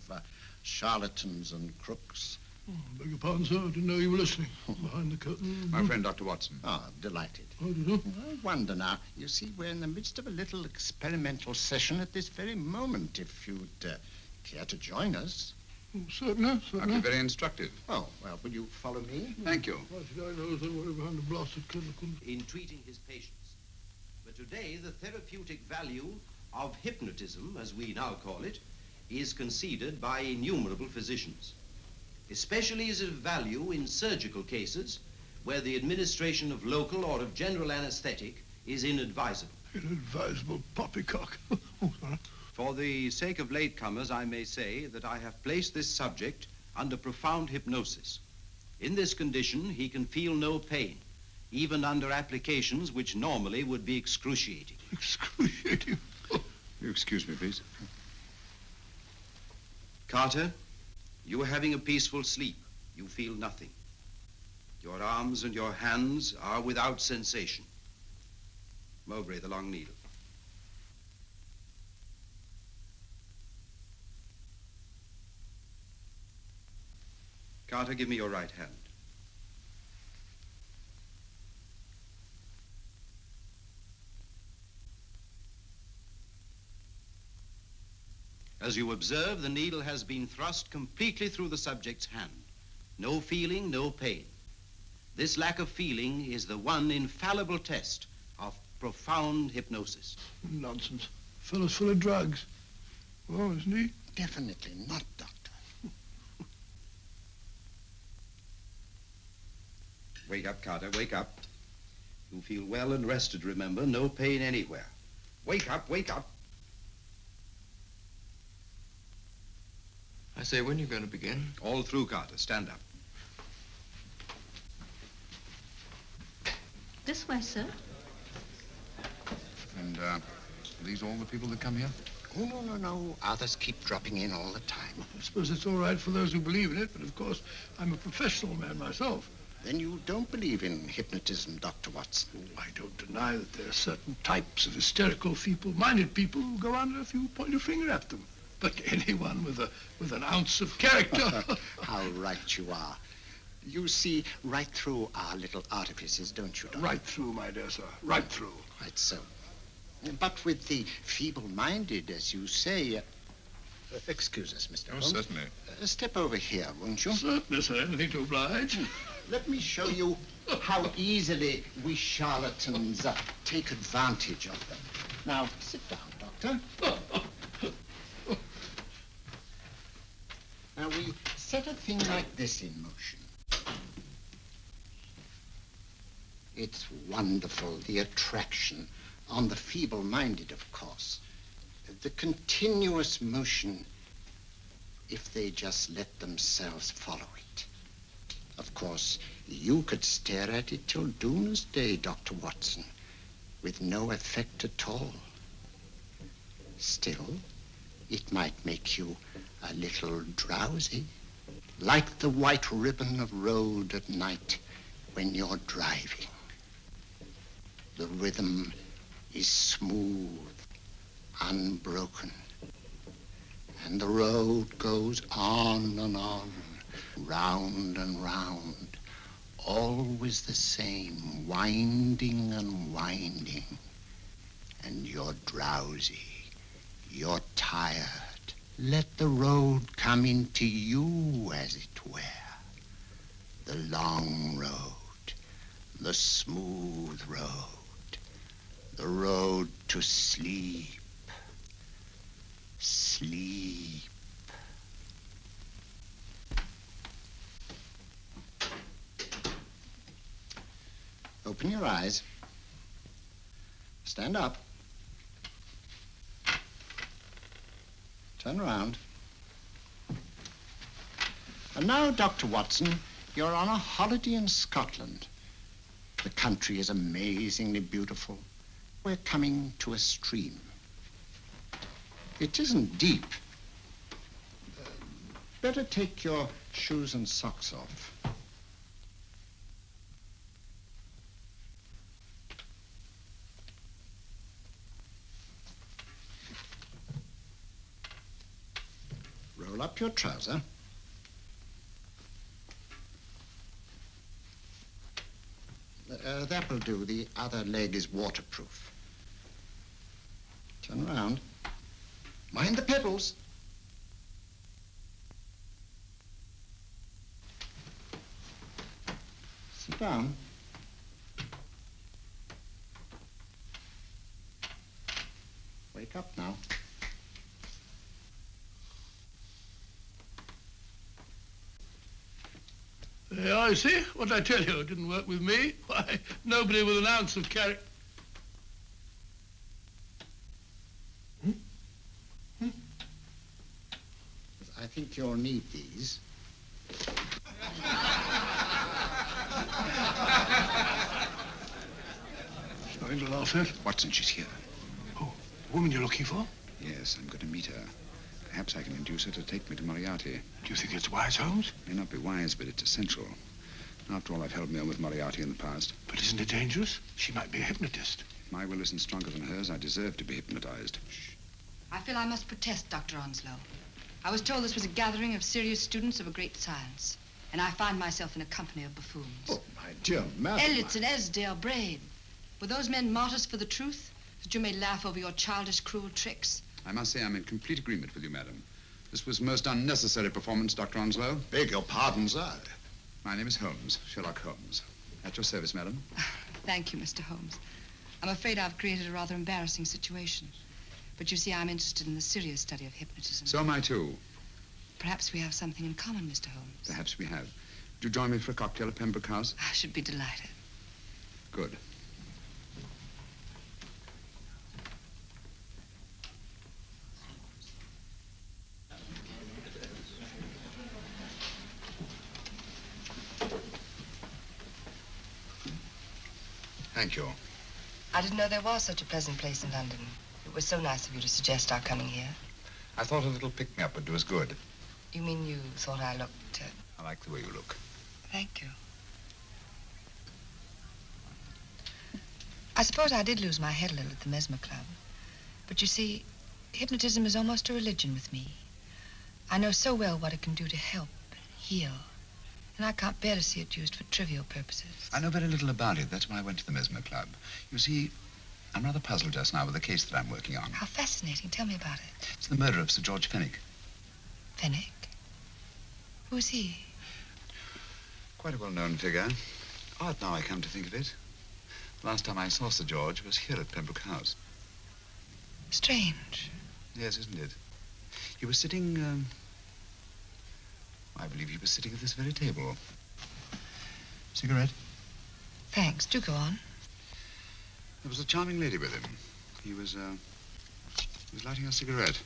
charlatans and crooks. Oh, beg your pardon, sir. I didn't know you were listening. Behind the curtain. My friend, Dr. Watson. Oh, delighted. Oh, did you? I wonder now. You see, we're in the midst of a little experimental session at this very moment. If you'd care to join us. Oh, certainly, certainly. That'd be very instructive. Oh, well, will you follow me? Thank you. Why should I know somewhere behind the blasted curtain? In treating his patients. But today, the therapeutic value of hypnotism, as we now call it, is conceded by innumerable physicians. Especially is it of value in surgical cases where the administration of local or of general anesthetic is inadvisable. Inadvisable poppycock. Oh, sorry. For the sake of latecomers, I may say that I have placed this subject under profound hypnosis. In this condition, he can feel no pain, even under applications which normally would be excruciating. Excruciating? You excuse me, please. Carter, you are having a peaceful sleep. You feel nothing. Your arms and your hands are without sensation. Mowbray, the long needle. Carter, give me your right hand. As you observe, the needle has been thrust completely through the subject's hand. No feeling, no pain. This lack of feeling is the one infallible test of profound hypnosis. Nonsense. Fellow's full of drugs. Oh, isn't he? Definitely not, Doctor. Wake up, Carter, wake up. You feel well and rested, remember. No pain anywhere. Wake up, wake up. I say, when are you going to begin? All through, Carter. Stand up. This way, sir. And, are these all the people that come here? Oh, no. Others keep dropping in all the time. I suppose it's all right for those who believe in it, but of course, I'm a professional man myself. Then you don't believe in hypnotism, Dr. Watson? Oh, I don't deny that there are certain types of hysterical, feeble-minded people who go under if you point your finger at them. But anyone with an ounce of character... How right you are. You see right through our little artifices, don't you, Doctor? Right through, my dear sir. Right through. Quite so. But with the feeble-minded, as you say... excuse us, Mr. Holmes. Certainly. Step over here, won't you? Certainly, sir. Anything to oblige. Let me show you how easily we charlatans take advantage of them. Now, sit down, Doctor. Now, we set a thing like this in motion. It's wonderful, the attraction on the feeble-minded, of course. The continuous motion, if they just let themselves follow it. Of course, you could stare at it till doomsday, Dr. Watson, with no effect at all. Still, it might make you a little drowsy, like the white ribbon of road at night when you're driving. The rhythm is smooth, unbroken, and the road goes on and on, round and round, always the same, winding and winding. And you're drowsy, you're tired. Let the road come into you, as it were. The long road, the smooth road, the road to sleep. Sleep. Open your eyes. Stand up. Turn around. And now, Dr. Watson, you're on a holiday in Scotland. The country is amazingly beautiful. We're coming to a stream. It isn't deep. Better take your shoes and socks off. Roll up your trouser. That will do. The other leg is waterproof. Turn around. Mind the pebbles. Sit down. Wake up now. There, I see. What did I tell you? It didn't work with me. Why, nobody with an ounce of character. I think you'll need these. Something to laugh at? Watson, she's here. Oh, the woman you're looking for? Yes, I'm going to meet her. Perhaps I can induce her to take me to Moriarty. Do you think it's wise, Holmes? May not be wise, but it's essential. After all, I've held my own with Moriarty in the past. But isn't it dangerous? She might be a hypnotist. If my will isn't stronger than hers, I deserve to be hypnotized. Shh. I feel I must protest, Dr. Onslow. I was told this was a gathering of serious students of a great science, and I find myself in a company of buffoons. Oh, my dear madam. Elliots and Esdale Braid. Were those men martyrs for the truth, that you may laugh over your childish, cruel tricks? I must say I'm in complete agreement with you, madam. This was most unnecessary performance, Dr. Onslow. Beg your pardon, sir. My name is Holmes, Sherlock Holmes. At your service, madam. Thank you, Mr. Holmes. I'm afraid I've created a rather embarrassing situation. But you see, I'm interested in the serious study of hypnotism. So am I, too. Perhaps we have something in common, Mr. Holmes. Perhaps we have. Do you join me for a cocktail at Pembroke House? I should be delighted. Good. Thank you. I didn't know there was such a pleasant place in London. It was so nice of you to suggest our coming here. I thought a little pick-me-up would do us good. You mean you thought I looked... I like the way you look. Thank you. I suppose I did lose my head a little at the Mesmer Club. But you see, hypnotism is almost a religion with me. I know so well what it can do to help, heal. And I can't bear to see it used for trivial purposes. I know very little about it. That's why I went to the Mesmer Club. You see, I'm rather puzzled just now with the case that I'm working on. How fascinating. Tell me about it. It's the murder of Sir George Fenwick. Fenwick? Who's he? Quite a well-known figure. Odd now I come to think of it. The last time I saw Sir George was here at Pembroke House. Strange. Yes, isn't it? He was sitting, I believe he was sitting at this very table. Cigarette? Thanks. Do go on. There was a charming lady with him. He was lighting a cigarette.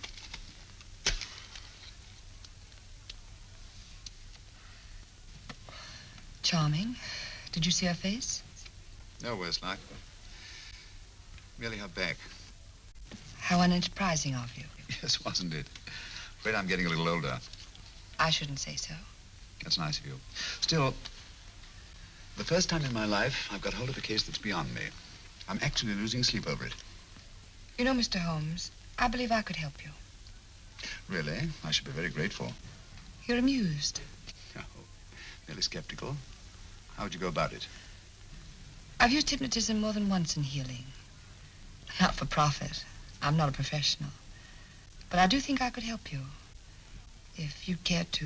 Charming. Did you see her face? No worse luck. Merely her back. How unenterprising of you. Yes, wasn't it? Afraid I'm getting a little older. I shouldn't say so. That's nice of you. Still, the first time in my life, I've got hold of a case that's beyond me. I'm actually losing sleep over it. You know, Mr. Holmes, I believe I could help you. Really? I should be very grateful. You're amused. Oh, merely skeptical. How would you go about it? I've used hypnotism more than once in healing. Not for profit. I'm not a professional. But I do think I could help you. If you'd care to...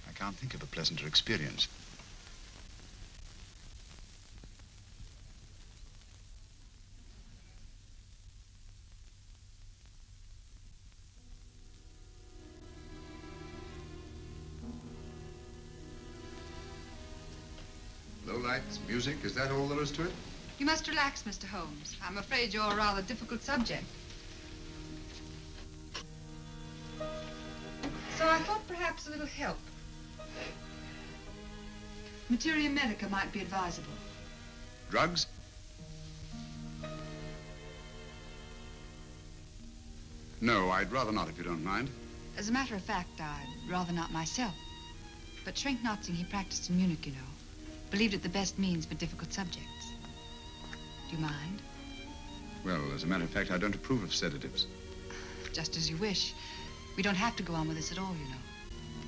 I can't think of a pleasanter experience. Low lights, music, is that all there is to it? You must relax, Mr. Holmes. I'm afraid you're a rather difficult subject. So I thought perhaps a little help. Materia medica might be advisable. Drugs? No, I'd rather not, if you don't mind. As a matter of fact, I'd rather not myself. But Schrenk-Notzing, he practiced in Munich, you know. Believed it the best means for difficult subjects. Do you mind? Well, as a matter of fact, I don't approve of sedatives. Just as you wish. We don't have to go on with this at all, you know.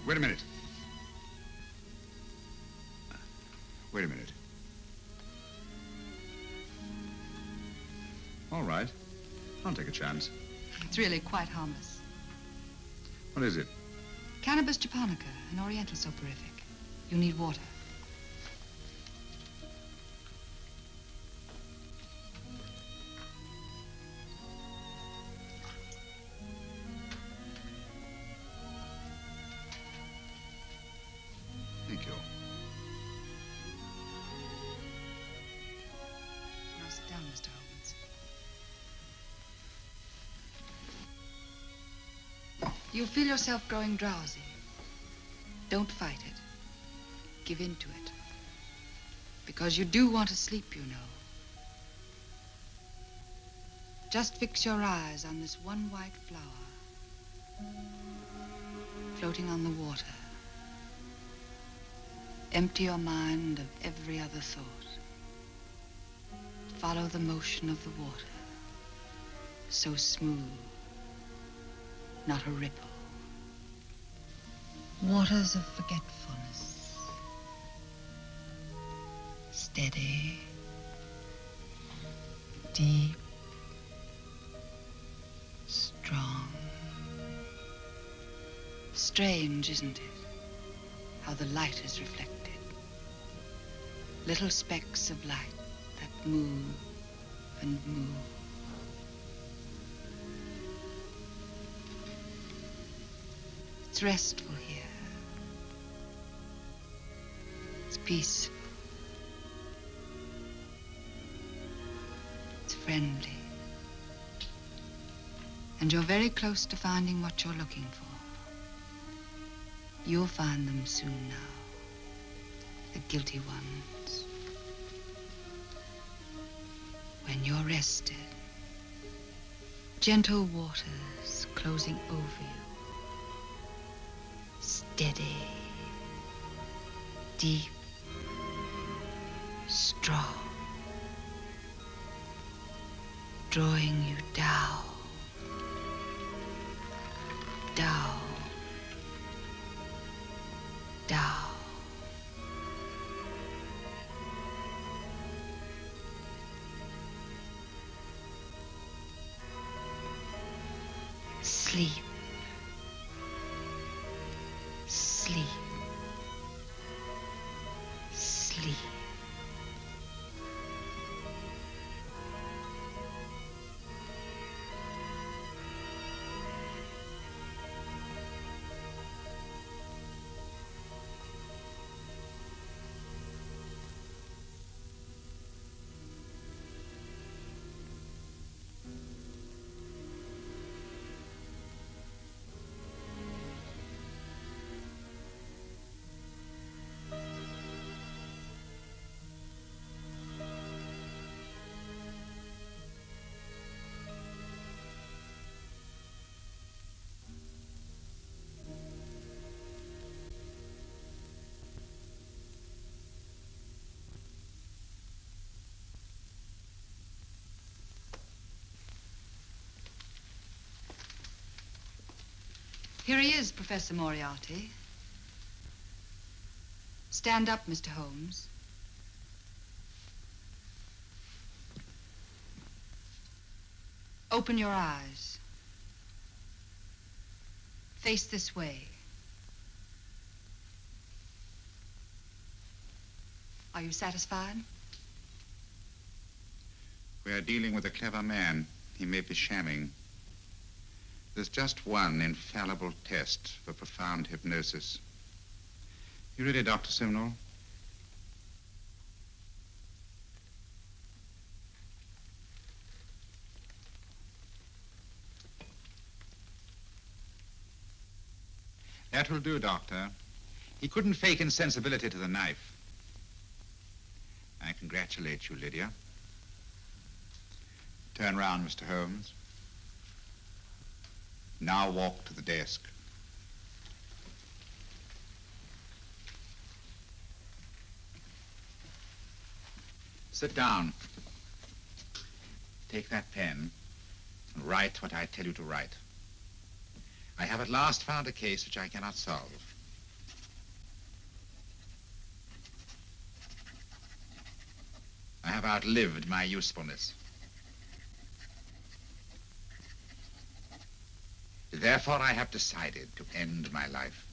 Wait a minute. Wait a minute. All right. I'll take a chance. It's really quite harmless. What is it? Cannabis japonica, an oriental soporific. You'll need water. Thank you. Now sit down, Mr. Holmes. You'll feel yourself growing drowsy. Don't fight it. Give in to it. Because you do want to sleep, you know. Just fix your eyes on this one white flower floating on the water. Empty your mind of every other thought. Follow the motion of the water. So smooth, not a ripple. Waters of forgetfulness. Steady, deep, strong. Strange, isn't it? How the light is reflected. Little specks of light that move and move. It's restful here. It's peaceful. It's friendly. And you're very close to finding what you're looking for. You'll find them soon now. The guilty ones. When you're rested, gentle waters closing over you. Steady, deep, strong, drawing you down, down, down. Sleep. Sleep. Sleep. Here he is, Professor Moriarty. Stand up, Mr. Holmes. Open your eyes. Face this way. Are you satisfied? We are dealing with a clever man. He may be shamming. There's just one infallible test for profound hypnosis. You ready, Dr. Simnel? That will do, Doctor. He couldn't fake insensibility to the knife. I congratulate you, Lydia. Turn round, Mr. Holmes. Now walk to the desk. Sit down. Take that pen and write what I tell you to write. I have at last found a case which I cannot solve. I have outlived my usefulness. Therefore, I have decided to end my life.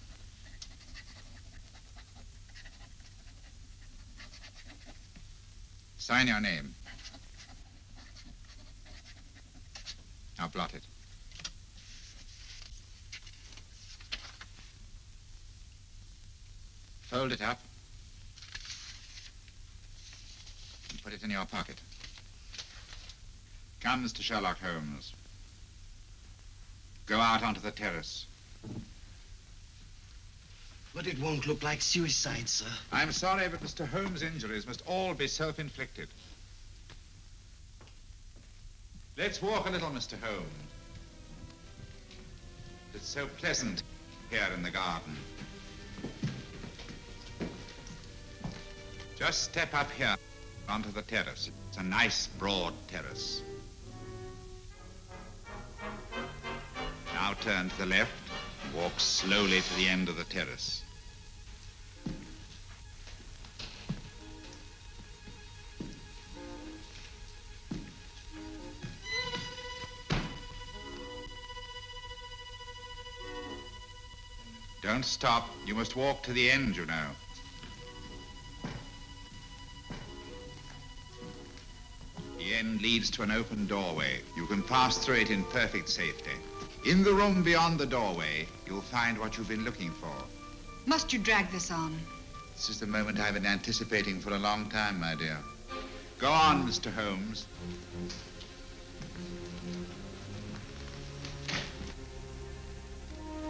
Sign your name. Now blot it. Fold it up and put it in your pocket. Come, Mr. Sherlock Holmes. Go out onto the terrace. But it won't look like suicide, sir. I'm sorry, but Mr. Holmes' injuries must all be self-inflicted. Let's walk a little, Mr. Holmes. It's so pleasant here in the garden. Just step up here onto the terrace. It's a nice, broad terrace. Now turn to the left and walk slowly to the end of the terrace. Don't stop. You must walk to the end, you know. The end leads to an open doorway. You can pass through it in perfect safety. In the room beyond the doorway, you'll find what you've been looking for. Must you drag this on? This is the moment I've been anticipating for a long time, my dear. Go on, Mr. Holmes.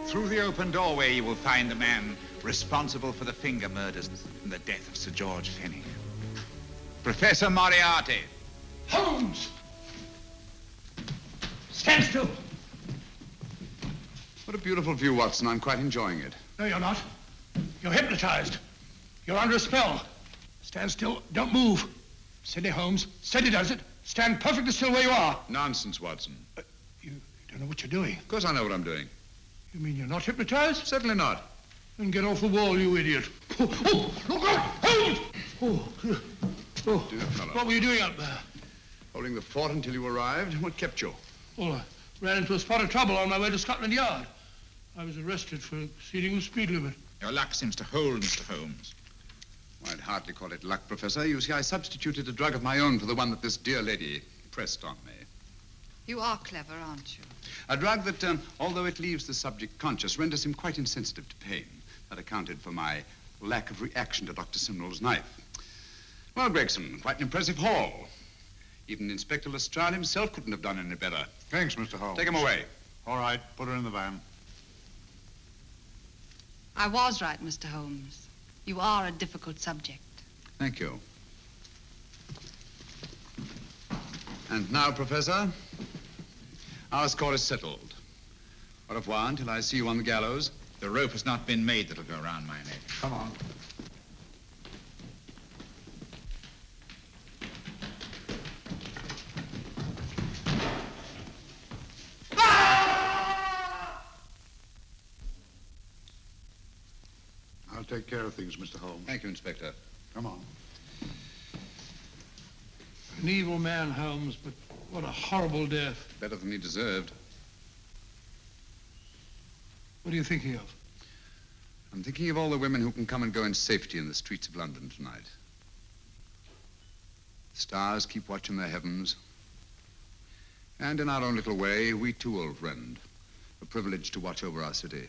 Through the open doorway, you will find the man responsible for the finger murders and the death of Sir George Fenwick. Professor Moriarty. Holmes! Stand still. What a beautiful view, Watson. I'm quite enjoying it. No, you're not. You're hypnotized. You're under a spell. Stand still. Don't move. Steady, Holmes. Steady does it. Stand perfectly still where you are. Nonsense, Watson. You don't know what you're doing. Of course I know what I'm doing. You mean you're not hypnotized? Certainly not. Then get off the wall, you idiot. Oh, look out! Holmes! Dear fellow. What were you doing up there? Holding the fort until you arrived. What kept you? Well, I ran into a spot of trouble on my way to Scotland Yard. I was arrested for exceeding the speed limit. Your luck seems to hold, Mr. Holmes. I'd hardly call it luck, Professor. You see, I substituted a drug of my own for the one that this dear lady pressed on me. You are clever, aren't you? A drug that, although it leaves the subject conscious, renders him quite insensitive to pain. That accounted for my lack of reaction to Dr. Simnel's knife. Well, Gregson, quite an impressive haul. Even Inspector Lestrade himself couldn't have done any better. Thanks, Mr. Holmes. Take him away. All right, put her in the van. I was right, Mr. Holmes. You are a difficult subject. Thank you. And now, Professor, our score is settled. Au revoir until I see you on the gallows. The rope has not been made that'll go around my neck. Come on. take care of things, Mr. Holmes. Thank you, Inspector. Come on. An evil man, Holmes, but what a horrible death. Better than he deserved. What are you thinking of? I'm thinking of all the women who can come and go in safety in the streets of London tonight. Stars keep watch in the heavens. And in our own little way, we too, old friend, are privileged to watch over our city.